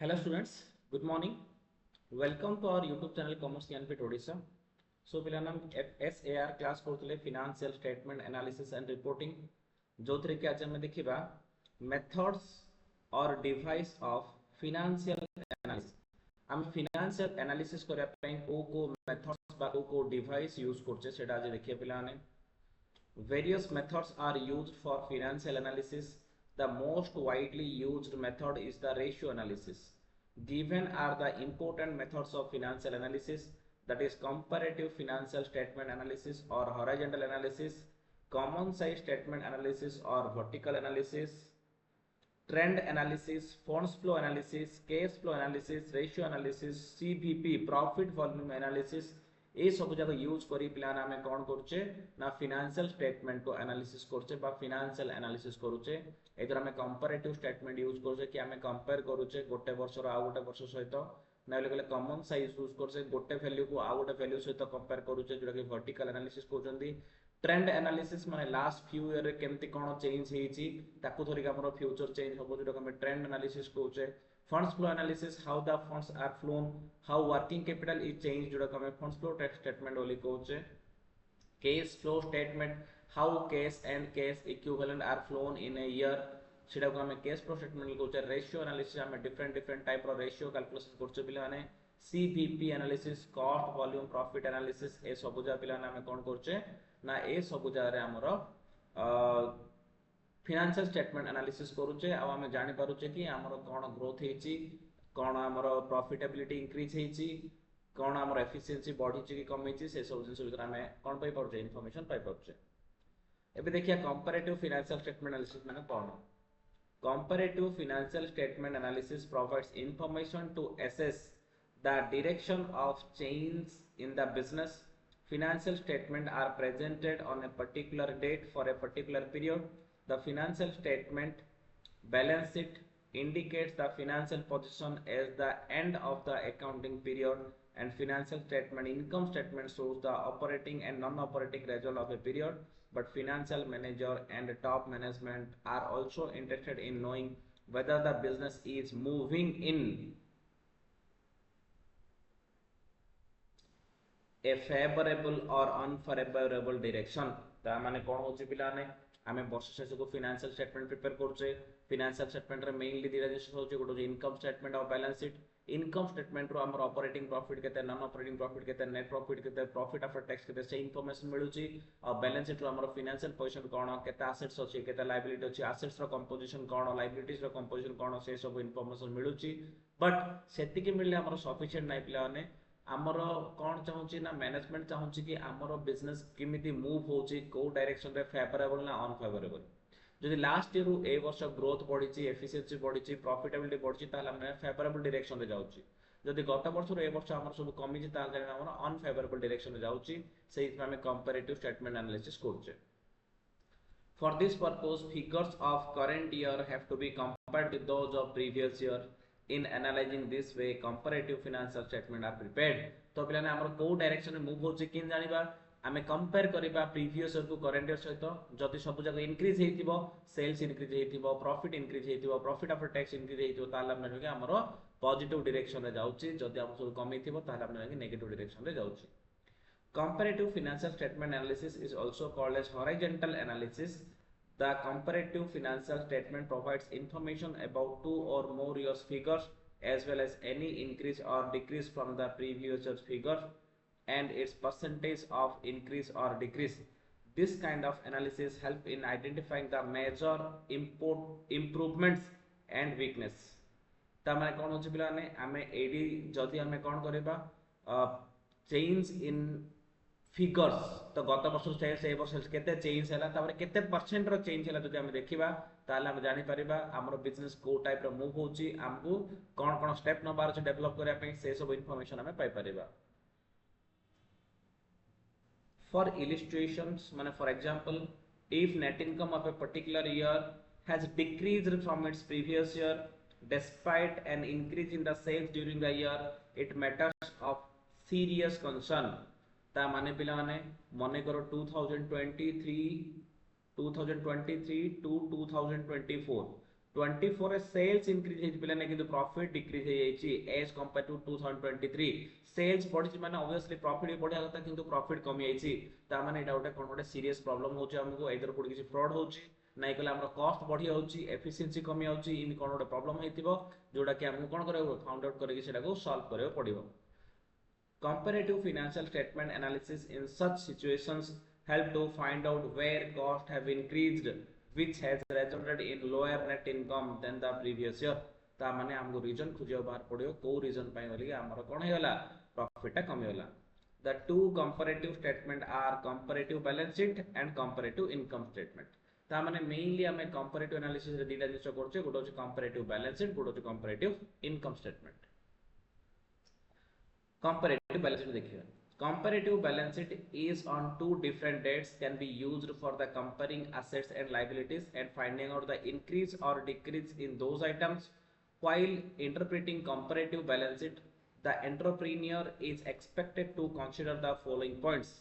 Hello students, good morning. Welcome to our YouTube channel Commerce Unit Odisha. So पिलाना SAR class करथले financial statement analysis and reporting जोथरे कि आज हम देखिबा methods or device of financial analysis. हम financial analysis करया पई को methods बा को device use करछे सेटा आज देखिए पिलाने. Various methods are used for financial analysis. The most widely used method is the ratio analysis. Given are the important methods of financial analysis, that is comparative financial statement analysis or horizontal analysis, common size statement analysis or vertical analysis, trend analysis, funds flow analysis, cash flow analysis, ratio analysis, CVP, profit volume analysis. ये सब जगह use करी plan आमे कौन करछे ना financial statement को analysis करछे बा फाइनेंशियल एनालिसिस करूछे एदर आमे कंपैरेटिव स्टेटमेंट यूज करछे कि आमे कंपेयर करूछे गोटे वर्षर आ गोटे वर्ष सहित ना लेले कॉमन साइज यूज करछे गोटे वैल्यू को आ गोटे वैल्यू सहित कंपेयर करूछे जोटा कि वर्टिकल एनालिसिस करछंती ट्रेंड एनालिसिस माने लास्ट फ्यू ईयर रे केमती कोन चेंज हेची ताकू धरि हमर फ्यूचर चेंज होबो जोटा हम ट्रेंड एनालिसिस कहूछे funds flow analysis how the funds are flown how working capital is changed जोटा हमें funds flow statement बोली कहूचे cash flow statement how cash and cash equivalent are flown in a year सेटा को हमें cash flow statement कहूचे ratio analysis हमें different type रो ratio calculation करछे पिला माने CVP analysis cost volume profit analysis ए सब जा पिला हमें कोन करछे ना ए सब जा रे हमरो फाइनेंशियल स्टेटमेंट एनालिसिस करूचे आ हमें जानि पारुचे कि हमर कोन ग्रोथ हेची कोन हमर प्रॉफिटेबिलिटी इंक्रीज हेची कोन हमर एफिशिएंसी बढ़ीची कि कमीची से सब जिंस वितर हमें कोन पाई पारुचे इंफॉर्मेशन पाई पारुचे एबे देखिया कंपैरेटिव फाइनेंशियल स्टेटमेंट एनालिसिस माने कोन comparative financial statement analysis provides information to assess the direction of change in the business financial statement are presented on a particular date for a particular period. The financial statement balance sheet indicates the financial position as the end of the accounting period and financial statement income statement shows the operating and non-operating result of a period, but financial manager and top management are also interested in knowing whether the business is moving in a favorable or unfavorable direction. ता माने कोन होची पिलाने आमे वर्ष शेष को financial statement prepare करछे financial statement रे मेनली दिरा जिस होची गोटो इनकम स्टेटमेंट और बैलेंस शीट इनकम स्टेटमेंट रो हमर ऑपरेटिंग प्रॉफिट केते नॉन ऑपरेटिंग प्रॉफिट केते नेट प्रॉफिट केते प्रॉफिट आफ्टर टैक्स केते से इंफॉर्मेशन मिलुची और बैलेंस शीट रो हमर फाइनेंशियल पोजीशन कोन केते एसेट्स अछि केते लायबिलिटी अछि एसेट्स रो कंपोजिशन कोन लायबिलिटीज रो कंपोजिशन कोन से सब इंफॉर्मेशन मिलुची बट सेति के मिलले हमर सफिशिएंट नै पिलाने आमर कौन चाहूँ ना मैनेजमेंट चाहूँ कि आमर बिजनेस केमिति मूव होची को डायरेक्शन रे फेवरेबल ना अनफेवरेबल जदि लास्ट ईयर ए वर्ष ग्रोथ बढ़ी एफिशिएंसी बढ़ी प्रॉफिटेबिलिटी बढ़ी ताले हम फेवरेबल डायरेक्शन रे जाउची जदि गत वर्ष ए वर्ष हमर सब कमी जे ताले हमर अनफेवरेबल डायरेक्शन रे जाउची सेहि हम कंपैरेटिव स्टेटमेंट एनालिसिस करछे For this purpose, figures of current year have to be compared with those of previous year. In analyzing this way, comparative financial statement are prepared. तो पिलाने हमर को डायरेक्शन में move होची किन जानिबा आमे कंपेयर करिबा प्रीवियस ईयर को करंट ईयर सहित जति सब जगह इंक्रीज हेतिबो सेल्स इंक्रीज हेतिबो प्रॉफिट इंक्रीज हेतिबो प्रॉफिट आफ्टर टैक्स इंक्रीज हेतिबो ताला हमर हमर पॉजिटिव डायरेक्शन रे जाउची जति हम सब कमी थिबो ताला हमर नेगेटिव डायरेक्शन रे जाउची Comparative financial statement analysis is also called as horizontal analysis. The comparative financial statement provides information about two or more years' figures as well as any increase or decrease from the previous year's figures and its percentage of increase or decrease. This kind of analysis helps in identifying the major improvements and weakness. तामाने कौन होची पिलाने आमे AD जदि आमे कौन करिबा change in figures तो गत वर्ष सेल्स ए वर्ष केते चेंज हैला तापर केते परसेंट रो चेंज हैला जदि हम देखिबा ताले हम जानि परिबा हमर बिजनेस को टाइप रो मूव होची हमकु कोन कोन स्टेप नंबर छ डेवलप करिया पे से सब इंफॉर्मेशन हमें पाई परिबा फॉर इलिस्ट्रेशंस माने for example if net income of a particular year has decreased from its previous year despite an increase in the sales during the year it matters of serious concern ता माने पिला माने मने करो 2023 to 2024 24 रे sales increase हेछि पिलाने किंतु profit decrease हे जाइछि एज कंपेयर टू 2023 सेल्स बढ़िछि माने ऑब्वियसली प्रॉफिट भी बढ़िया କଥା किंतु प्रॉफिट कमी जाइछि ता माने एटा गोटे कोन गोटे सीरियस प्रॉब्लम होछि हमको एदर कोड किछि फ्रॉड होछि नाइ कले हमर कॉस्ट बढ़ि जाउछि एफिशिएंसी कमी जाउछि इन कोन गोटे प्रॉब्लम हेतिबो जोटा कि हमको कोन करबो फाइंड आउट करके सेटा को सॉल्व करबो पड़िबो comparative financial statement analysis in such situations help to find out where costs have increased, which has resulted in lower net income than the previous year. ता माने हमको रीजन खोजियो बाहर पड़ियो को रीजन पाई बोली हमर कोन हेला प्रॉफिट टा कमी होला. The two comparative statement are comparative balance sheet and comparative income statement. ता माने मेनली हमें comparative analysis रे दिटा जिंस करछे गोटो होची comparative balance sheet गोटो होची comparative income statement. Comparative balance sheet देखिए. Comparative balance sheet is on two different dates can be used for the comparing assets and liabilities and finding out the increase or decrease in those items. While interpreting comparative balance sheet, the entrepreneur is expected to consider the following points.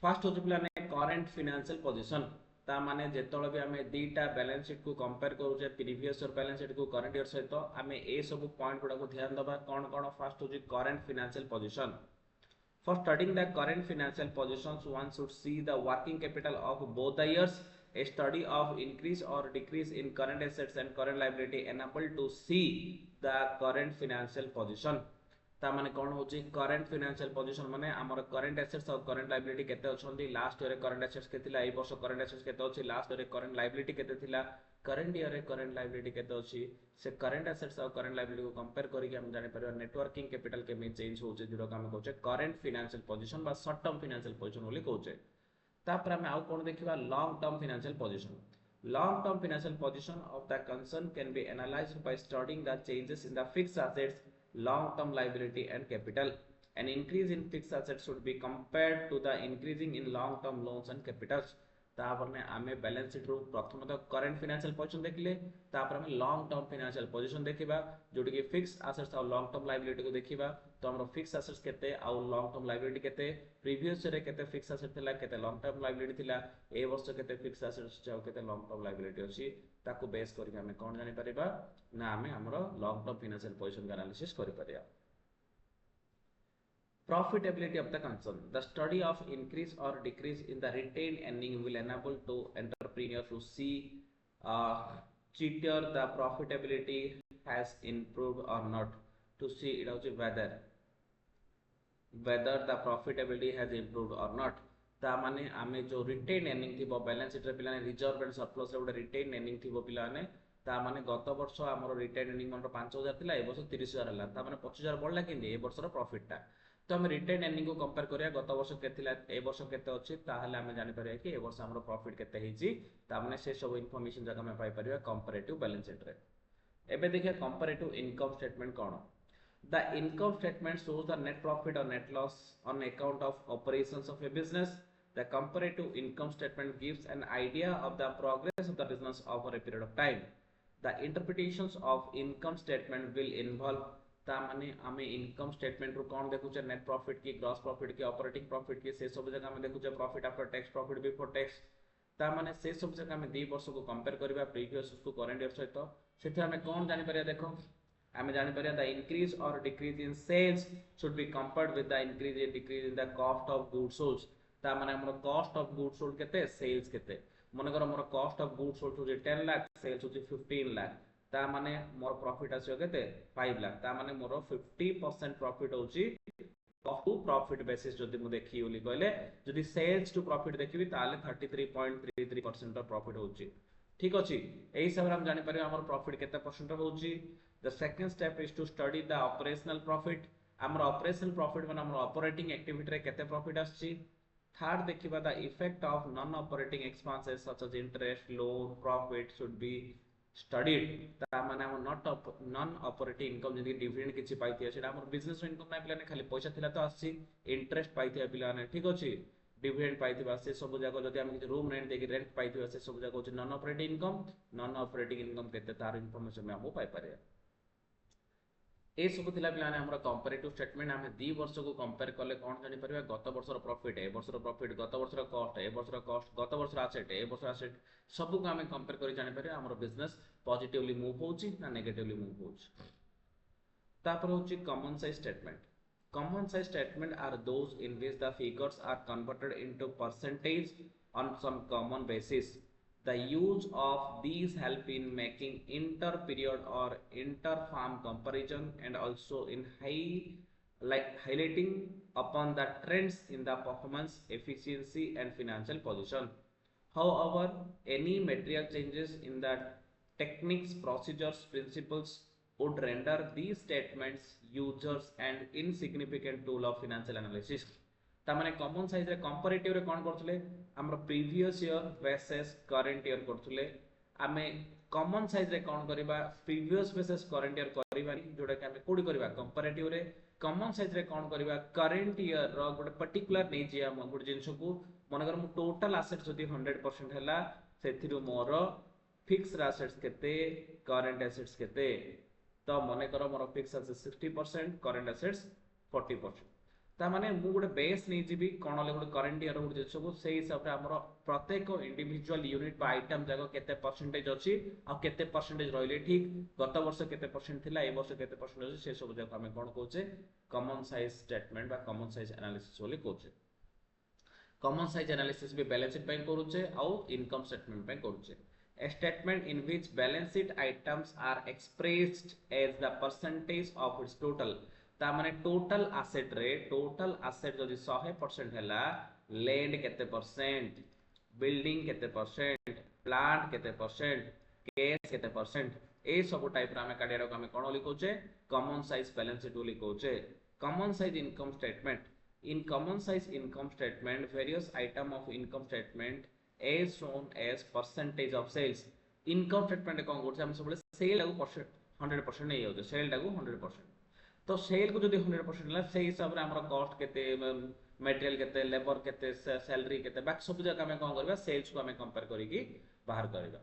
First होची पिलाने current financial position. ता माने जेतळे भी हमें दीटा balance sheet को compare करूचे previous year balance sheet को current year सहित हमें ए सब पॉइंट गुडा को ध्यान दबा कोन कोन फर्स्ट होची current financial position for studying the current financial positions one should see the working capital of both the years a study of increase or decrease in current assets and current liability enable to see the current financial position ता माने कोन होची current financial position माने हमर current assets और current liability केते अछंती last year current assets केतिला ए वर्ष current assets केते अछि लास्ट ईयर करंट लायबिलिटी केते थिला करंट ईयर रे करंट लायबिलिटी केते अछि से करंट एसेट्स और करंट लायबिलिटी को कंपेयर करिके हम जानि परबा नेट वर्किंग कैपिटल के में चेंज होचे जोडो का हम कहचे करंट फाइनेंशियल पोजीशन बा शॉर्ट टर्म फाइनेंशियल पोजीशन बोली कहचे तापर हम आउ कोन देखिबा long term financial position long term financial position of the concern can be analysed by studying the changes in the fixed assets long-term liability and capital. An increase in fixed assets should be compared to the increasing in long-term loans and capitals. तापरने आमे balance sheet रो प्रथम तो current financial position देखले तापर हम long term financial position देखिबा जोटी कि fixed assets और long term liability को देखिबा तो हमरो फिक्स्ड एसेट्स केते और लॉन्ग टर्म लायबिलिटी केते प्रीवियस ईयर केते फिक्स्ड एसेट थिला केते लॉन्ग टर्म लायबिलिटी थिला ए वर्ष केते फिक्स्ड एसेट्स चाउ केते लॉन्ग टर्म लायबिलिटी अछि ताको बेस करके हमें कोन जानि परिबा ना हमें हमरो लॉन्ग टर्म फाइनेंशियल पोजीशन का एनालिसिस करि परिया. Profitability of the concern. The study of increase or decrease in the retained earning will enable to entrepreneur to see cheater the profitability has improved or not. To see it also whether the profitability has improved or not. ता माने आमे जो retain earning थिबो balance sheet रे पिलाने reserve and surplus रे गोटे retain earning थिबो पिलाने ता माने गत वर्ष हमरो रिटेन अर्निंग मन 5000 थिला ए वर्ष 30000 हला ता माने 25000 बढ़ला किंदी ए वर्ष रो प्रॉफिट टा तो हम रिटेन अर्निंग को कंपेयर करिया गत वर्ष केतिला ए वर्ष केते अछि ताहले हम जानि परिया कि ए वर्ष हमरो प्रॉफिट केते हिची ता माने से सब इंफॉर्मेशन जगह में पाई परिया कंपैरेटिव बैलेंस शीट रे. एबे देखिया comparative income statement cone. The income statement shows the net profit or net loss on account of operations of a business. The comparative income statement gives an idea of the progress of the business over a period of time. The interpretations of income statement will involve ता माने आमे income statement रो कोन देखुचे net profit की gross profit की operating profit की से सब जगह में देखुचे profit after tax profit before tax ता माने से सब जगह में 2 वर्ष को कंपेयर करबा प्रीवियस को करंट ईयर सहित सेथे हमें कोन जानि परिया देखो हमें जानि परिया द इंक्रीज और decrease in sales should be compared with the increase and decrease in the cost of goods sold ता माने हमरो कॉस्ट ऑफ गुड्स सोल्ड केते सेल्स केते मन कर हमरो कॉस्ट ऑफ गुड्स सोल्ड होजे 10 लाख सेल्स होजे 15 लाख ता माने मोर प्रॉफिट आसियो केते 5 लाख ता माने मोर 50% प्रॉफिट होची कॉस्ट टू प्रॉफिट बेसिस जदि मु देखि ओली कहले जदि सेल्स टू प्रॉफिट देखिबी ताले 33.33% रो प्रॉफिट होची. ठीक अछि एही सब हम जानि परिया हमर प्रॉफिट केते परसेंट होची. The second step is to study the operational profit. हमर ऑपरेशनल प्रॉफिट माने हमर ऑपरेटिंग एक्टिविटी रे केते प्रॉफिट आछि. थर्ड देखिबा the effect of non operating expenses such as interest loan profit should be studied ता माने हम नॉन ऑपरेटिंग इनकम जदी डिविडेंड किछि पाइतिया सेटा हमर बिजनेस इनकम ना पिलाने खाली पैसा थिला तो आसी इंटरेस्ट पाइतिया पिलाने ठीक अछि डिविडेंड पाइतिबा से सब जगह जदी हम रूम रेंट देके रेंट पाइतिबा से सब जगह होछि नॉन ऑपरेटिंग इनकम केते तार इंफॉर्मेशन में हम पाइ पारे. ए सब थिला पिलाने हमर कंपैरेटिव स्टेटमेंट हम 2 वर्ष को कंपेयर करले कोन जानि परबा गत वर्षर प्रॉफिट ए वर्षर प्रॉफिट गत वर्षर कॉस्ट ए वर्षर कॉस्ट गत वर्षर एसेट ए वर्षर एसेट सब को हम कंपेयर करि जानि परबा हमर बिजनेस पॉजिटिवली मूव होउची ना नेगेटिवली मूव होउची तापर होची common size statement common size statement are those in which the figures are converted into percentage on some common basis. The use of these help in making inter-period or inter-farm comparison and also in highlighting upon the trends in the performance, efficiency and financial position. However, any material changes in the techniques, procedures, principles would render these statements users an insignificant tool of financial analysis. तामाने common size रे comparative रे कोन करथले हमर previous year versus current year करथले आमे common size रे कोन करबा प्रीवियस वर्सेस करंट ईयर करबा जोडा कि आमे कोडी करबा कंपैरेटिव रे कॉमन साइज रे कोन करबा करंट ईयर रो गोटे पर्टिकुलर नै जे हम गोटे जिंस को मनगर मु टोटल एसेट जदी 100% हैला सेथिरु मोर फिक्स्ड एसेट्स केते करंट एसेट्स केते तो मने करो मोर फिक्स्ड एसेट्स 60% करंट एसेट्स 40% ता माने मु गोटे बेस नै जिबी कोन ले गोटे करंट ईयर गोटे जिंस को सेही हिसाब रे हमर प्रत्येक इंडिविजुअल यूनिट बा आइटम जाको केते परसेंटेज अछि आ केते परसेंटेज रहले ठीक गत वर्ष केते परसेंट थिला ए वर्ष केते परसेंट अछि से सब जाको हमें कोन कहउचे कॉमन साइज स्टेटमेंट बा कॉमन साइज एनालिसिस बोली कहउचे कॉमन साइज एनालिसिस भी बैलेंस शीट पे करूचे आउ इनकम स्टेटमेंट पे करूचे a statement in which balance sheet items are expressed as the percentage of its total ता माने टोटल एसेट रे टोटल एसेट जदी 100% हैला लैंड केते परसेंट बिल्डिंग केते परसेंट प्लांट केते परसेंट कैश केते परसेंट ए सब टाइप रा हमें काडिया को हमें कोन लिखोचे कॉमन साइज बैलेंस शीट लिखोचे common size income statement in common size income statement various item of income statement as shown as percentage of sales income statement कोन करछ हम सब सेल को 100% नै होते सेल को 100% तो सेल को जदि 100% ला से हिसाब रे हमर कॉस्ट केते मटेरियल केते लेबर केते सैलरी केते बाकी सब जगह हमें कोन करबा सेल्स को हमें कंपेयर करी की बाहर करबा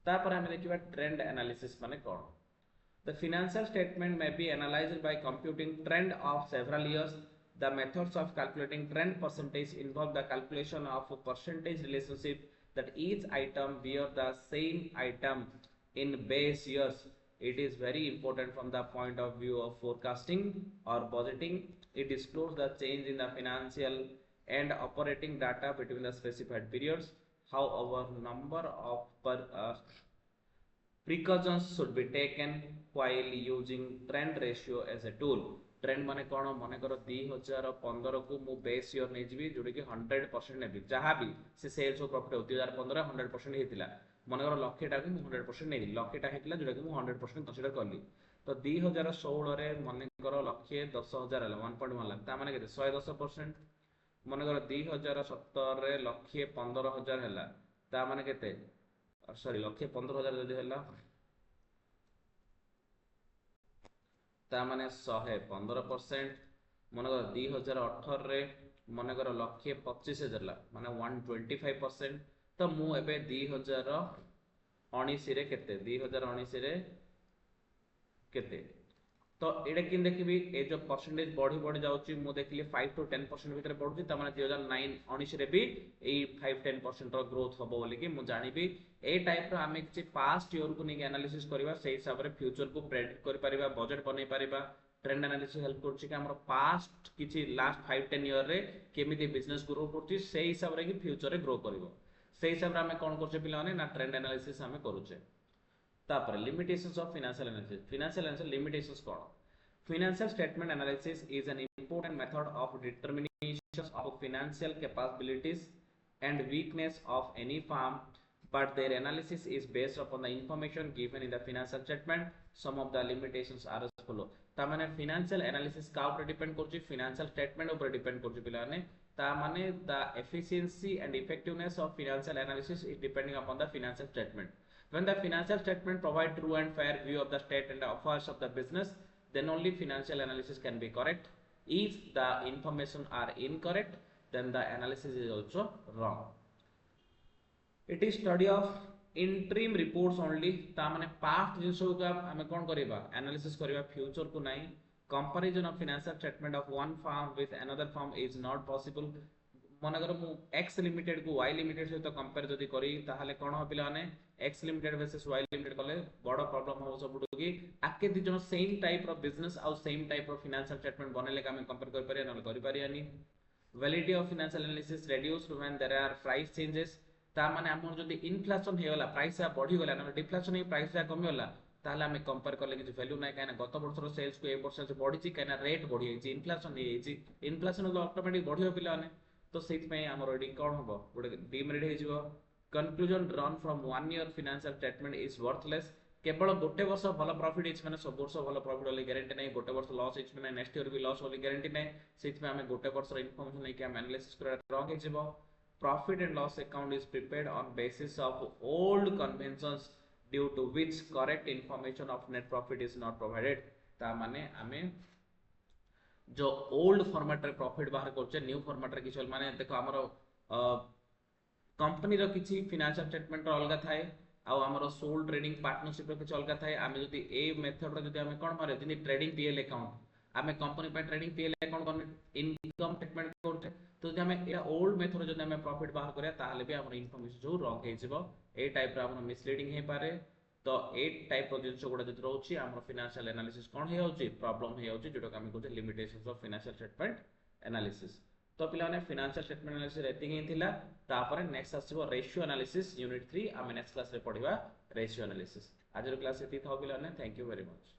तापर हमें देखिबा ट्रेंड एनालिसिस माने कोन the financial statement may be analyzed by computing trend of several years. The methods of calculating trend percentage involve the calculation of a percentage relationship that each item bear the same item in base years. It is very important from the point of view of forecasting or budgeting. It discloses the change in the financial and operating data between the specified periods. However, number of precautions should be taken while using trend ratio as a tool. Trend माने कोन माने करो 2015 को मु base year नै जिवि जोडी कि 100% नेबी जहा भी से सेल्स और प्रॉफिट 2015 100% हेतिला माने करो लक्षटा को मु 100% नै लक्षटा हेतिला जोडी कि मु 100% कंसीडर करली तो 2016 रे माने करो लक्ष्य 10000 हला 1.1 लाख ता माने केते 110% माने करो 2017 रे लक्ष्य 15000 हला ता माने केते सॉरी लक्ष्य 15000 जदी हला ता माने 115% मनगर 2018 रे मनगर लक्ष्य 25000 ला माने 125% तो मु एबे 2019 रे केते 2019 रे केते तो एडे किन देखिबी ए जो परसेंटेज बढ़ी बढ़ी जाउची मु देखली 5 to 10% भीतर बढ़ुची त माने 2009 19 रे भी ए 5-10% रो ग्रोथ होबो बोली कि मु जानिबी ए टाइप रो हमें किछि पास्ट ईयर को नहीं एनालिसिस करबा सेही हिसाब रे फ्यूचर को प्रेडिक्ट कर परिबा बजट बनै परिबा ट्रेंड एनालिसिस हेल्प करछि कि हमर पास्ट किछि लास्ट 5-10 ईयर रे केमिति बिजनेस ग्रो करछि सेही हिसाब रे कि फ्यूचर रे ग्रो करबो सेही हिसाब रे हमें कोन करछे पिला माने ना ट्रेंड एनालिसिस हमें करूछे तापर limitations of financial analysis limitations cone financial statement analysis is an important method of determination of financial capabilities and weakness of any firm but their analysis is based upon the information given in the financial statement some of the limitations are as follow ता माने financial analysis का ऊपर depend करछि financial statement ऊपर depend करछि पिला ने ता माने the efficiency and effectiveness of financial analysis is depending upon the financial statement when the financial statement provide true and fair view of the state and the affairs of the business then only financial analysis can be correct. If the information are incorrect, then the analysis is also wrong. It is study of interim reports only ता माने past जिंस को हमें कोन करबा analysis करबा future को नहीं comparison of financial statement of one firm with another firm is not possible मनकर मु एक्स लिमिटेड को वाई लिमिटेड सहित कंपेयर जदी करी ताहाले कोन हो पिला माने X limited versus Y limited कले बड़ प्रॉब्लम हो सबुटो कि आके दि जन सेम टाइप ऑफ बिजनेस और same type of financial statement बनेले हम कंपेयर कर पारे न कर पारियानी validity of financial analysis reduced when there are price changes ता माने हमर जदी इन्फ्लेशन हे गला प्राइस आ बढ़ी गला न डिफ्लेशन हे प्राइस आ कमी गला ताहले हमें कंपेयर करले कि वैल्यू नै काना गत वर्षर सेल्स को ए वर्ष से बढ़ी छि काना रेट बढ़ी छि इन्फ्लेशन हे छि इन्फ्लेशन तो ऑटोमेटिक बढ़ियो पिला ने तो सेट में हमर रीडिंग कोन होबो गोटे डिमेरिट हे जिवो conclusion drawn from 1 year financial statement is worthless केवल गोटे वर्ष भल प्रॉफिट इच माने सब वर्ष भल प्रॉफिट वाली गारंटी नै गोटे वर्ष लॉस इच माने नेक्स्ट ईयर भी लॉस वाली गारंटी नै सेट में हमें गोटे वर्ष इन्फॉर्मेशन नै कि हम एनालिसिस करा रॉन्ग हे जिवो profit and loss account is prepared on basis of old conventions due to which correct information of net profit is not provided ता माने हमें जो ओल्ड फॉर्मेट रे प्रॉफिट बाहर करछे न्यू फॉर्मेट रे किछ माने देखो हमरो कंपनी रो किछि फाइनेंशियल स्टेटमेंट रो अलगा थाए आ हमरो सोल ट्रेडिंग पार्टनरशिप रो किछ अलगा थाए आमे जदी ए मेथड रो जदी हमें कोन मारे जदी ट्रेडिंग पीएल अकाउंट आमे कंपनी पे ट्रेडिंग पीएल अकाउंट कोन इनकम स्टेटमेंट करते तो जदी हमें ए ओल्ड मेथड जदी हमें प्रॉफिट बाहर करिया ताहले भी हमर इन्फॉर्मेशन जो रॉन्ग हे जिवो ए टाइप रो हमर मिसलीडिंग हे पारे तो ए टाइप रो जिंस गुडा जदी रहउची हमर फाइनेंशियल एनालिसिस कोन हे होची प्रॉब्लम हे होची जेटा हम कहते limitations of financial statement analysis तो पिला ने फाइनेंशियल स्टेटमेंट एनालिसिस रेटिंग हे थिला तापर नेक्स्ट आसीबो रेशियो एनालिसिस यूनिट 3 हम नेक्स्ट क्लास रे पढिबा रेशियो एनालिसिस आज रो क्लास एति थाउ पिला ने थैंक यू वेरी मच।